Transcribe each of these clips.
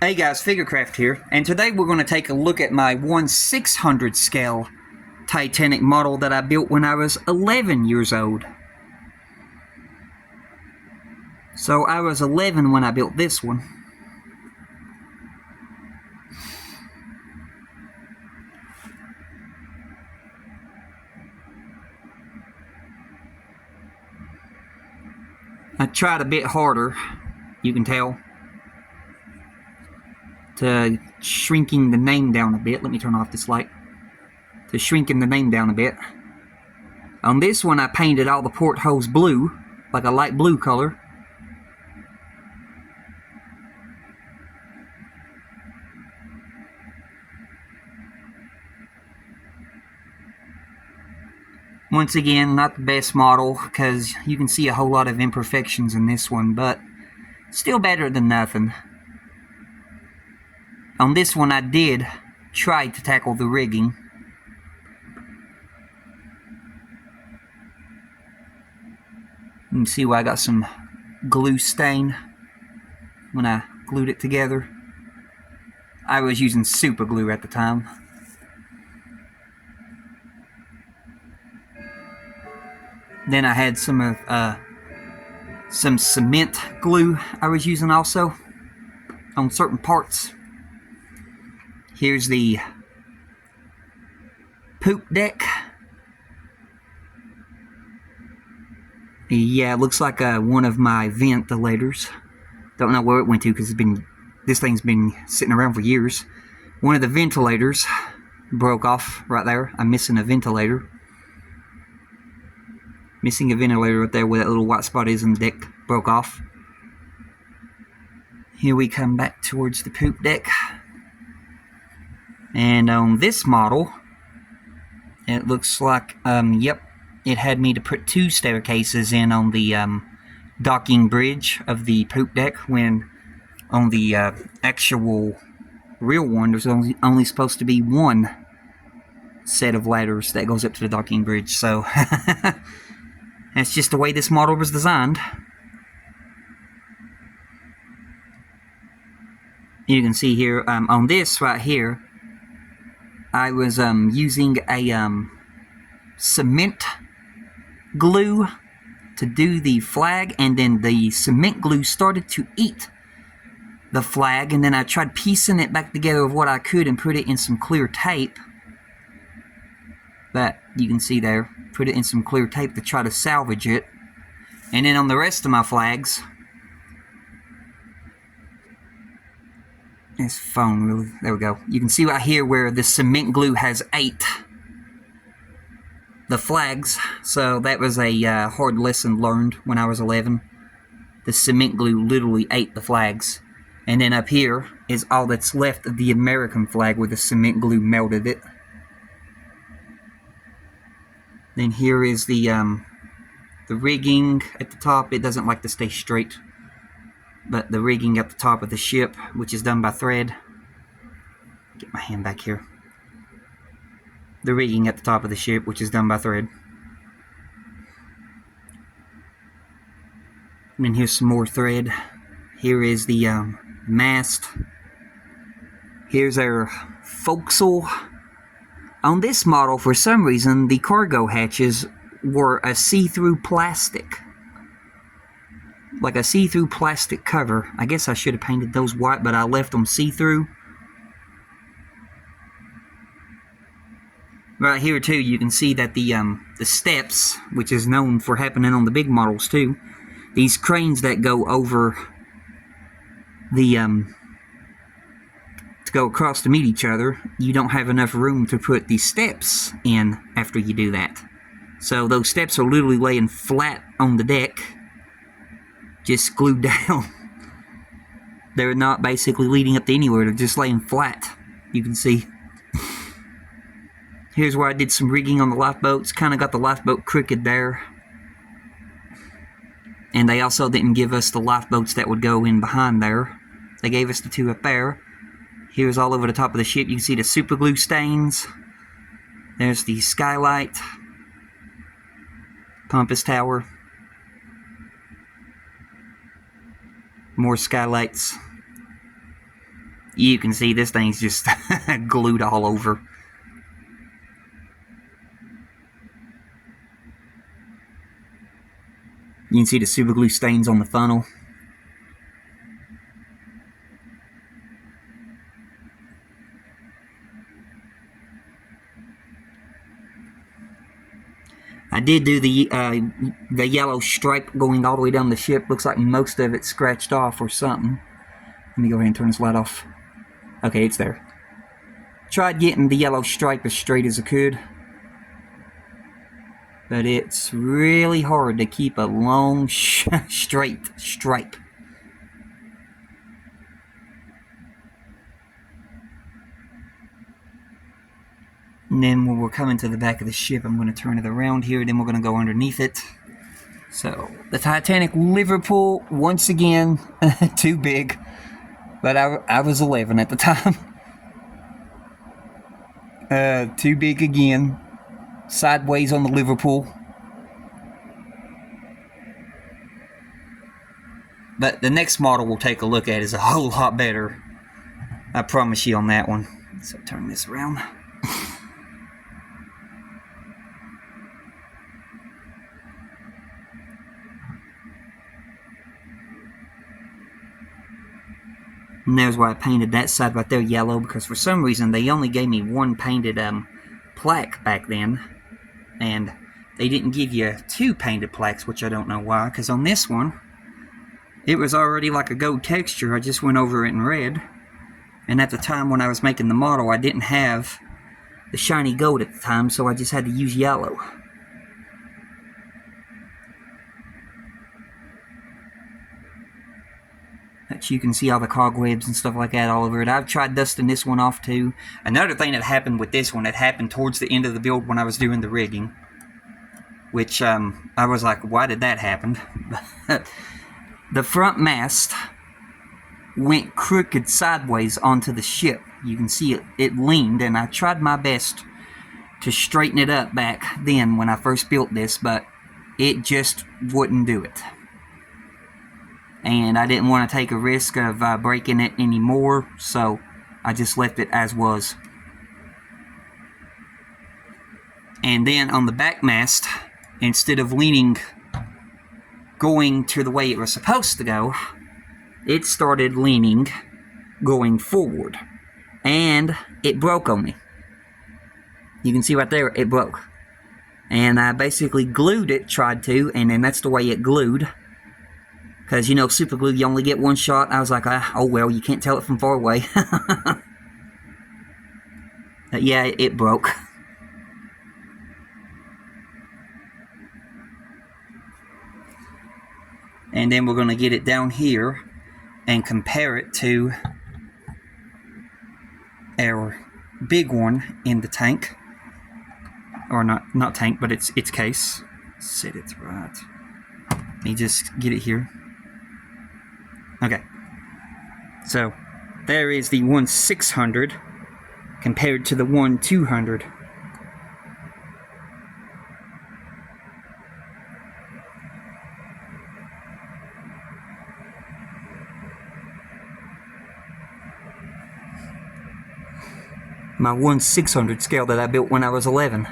Hey guys, Figurecraft here, and today we're going to take a look at my 1/600 scale Titanic model that I built when I was 11 years old. So I was 11 when I built this one. I tried a bit harder, you can tell, to shrinking the name down a bit. Let me turn off this light. To shrinking the name down a bit. On this one I painted all the portholes blue, like a light blue color. Once again, not the best model, because you can see a whole lot of imperfections in this one, but still better than nothing. On this one I did try to tackle the rigging. You can see where I got some glue stain when I glued it together. I was using super glue at the time. Then I had some cement glue I was using also on certain parts. Here's the poop deck. Yeah, it looks like one of my ventilators. Don't know where it went to because this thing's been sitting around for years. One of the ventilators broke off right there. I'm missing a ventilator. Missing a ventilator right there where that little white spot is in the deck. Broke off. Here we come back towards the poop deck. And on this model, it looks like, yep, it had me to put 2 staircases in on the docking bridge of the poop deck, when on the actual real one there's only supposed to be 1 set of ladders that goes up to the docking bridge. So that's just the way this model was designed. You can see here on this right here, I was using a cement glue to do the flag, and then the cement glue started to eat the flag, and then I tried piecing it back together with what I could and put it in some clear tape. But you can see there, put it in some clear tape to try to salvage it. And then on the rest of my flags, this phone really, there we go. You can see right here where the cement glue has ate the flags. So that was a hard lesson learned when I was 11. The cement glue literally ate the flags. And then up here is all that's left of the American flag where the cement glue melted it. Then here is the rigging at the top. It doesn't like to stay straight, but the rigging at the top of the ship, which is done by thread. Get my hand back here. The rigging at the top of the ship, which is done by thread. And then here's some more thread. Here is the mast. Here's our forecastle. On this model, for some reason, the cargo hatches were a see-through plastic. Like a see-through plastic cover. I guess I should have painted those white, but I left them see-through. Right here too, you can see that the steps, which is known for happening on the big models too, these cranes that go over the to go across to meet each other, you don't have enough room to put the steps in after you do that. So those steps are literally laying flat on the deck, just glued down. They're not basically leading up to anywhere, they're just laying flat, you can see. Here's where I did some rigging on the lifeboats. Kind of got the lifeboat crooked there. And they also didn't give us the lifeboats that would go in behind there. They gave us the 2 up there. Here's all over the top of the ship. You can see the super glue stains. There's the skylight. Compass tower. More skylights. You can see this thing's just glued all over. You can see the super glue stains on the funnel. I did do the yellow stripe going all the way down the ship. Looks like most of it scratched off or something. Let me go ahead and turn this light off. Okay, it's there. Tried getting the yellow stripe as straight as I could, but it's really hard to keep a long straight stripe. And then when we're coming to the back of the ship, I'm going to turn it around here, then we're going to go underneath it. So, the Titanic Liverpool, once again, too big, but I was 11 at the time. Too big again. Sideways on the Liverpool. But the next model we'll take a look at is a whole lot better. I promise you on that one. So turn this around. And there's why I painted that side right there yellow, because for some reason they only gave me one painted plaque back then. And they didn't give you two painted plaques, which I don't know why, because on this one, it was already like a gold texture. I just went over it in red. And at the time when I was making the model, I didn't have the shiny gold at the time, so I just had to use yellow. But you can see all the cobwebs and stuff like that all over it. I've tried dusting this one off too. Another thing that happened with this one, it happened towards the end of the build when I was doing the rigging. Which, I was like, why did that happen? The front mast went crooked sideways onto the ship. You can see it leaned, and I tried my best to straighten it up back then when I first built this, but it just wouldn't do it. And I didn't want to take a risk of breaking it anymore, so I just left it as was. And then on the back mast, instead of leaning going to the way it was supposed to go, it started leaning going forward. And it broke on me. You can see right there, it broke. And I basically glued it, tried to, and then that's the way it glued. Because, you know, super glue, you only get one shot. I was like, oh well, you can't tell it from far away. But yeah, it broke. And then we're going to get it down here and compare it to our big one in the tank. Or not tank, but its case. Set it right. Let me just get it here. Okay. So, there is the 1/600 compared to the 1/200. My 1/600 scale that I built when I was 11.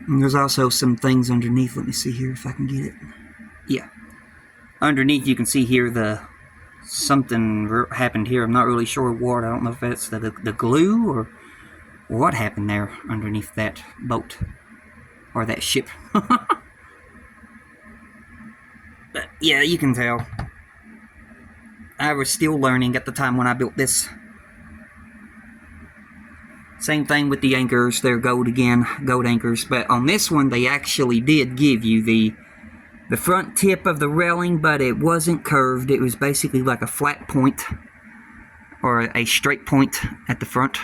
And there's also some things underneath. Let me see here if I can get it. Yeah. Underneath you can see here something happened here. I'm not really sure what. I don't know if that's the glue or what happened there underneath that boat. Or that ship. But yeah, you can tell. I was still learning at the time when I built this. Same thing with the anchors. They're gold again, gold anchors. But on this one, they actually did give you the front tip of the railing, but it wasn't curved. It was basically like a flat point or a straight point at the front,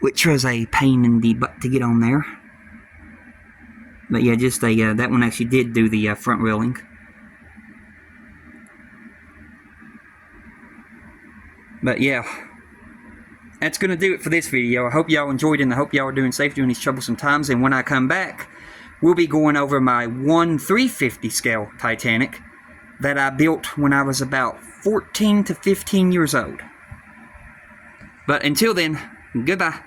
which was a pain in the butt to get on there. But yeah, just that one actually did do the front railing. But yeah, that's going to do it for this video. I hope y'all enjoyed it, and I hope y'all are doing safe during these troublesome times. And when I come back, we'll be going over my 1/350 scale Titanic that I built when I was about 14 to 15 years old. But until then, goodbye.